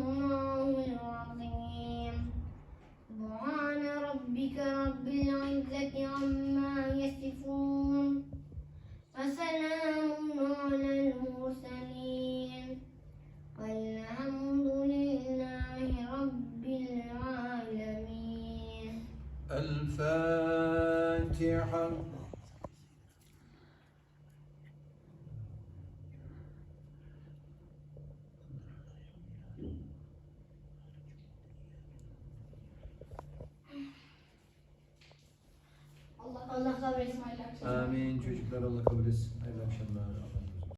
الله العظيم. سبحان ربك رب العزة عما يصفون وسلام على المرسلين والحمد لله رب العالمين. الفاتحة. Allah kabul etsin. Amin. Çocuklar Allah kabul etsin. Hayırlı akşamlar.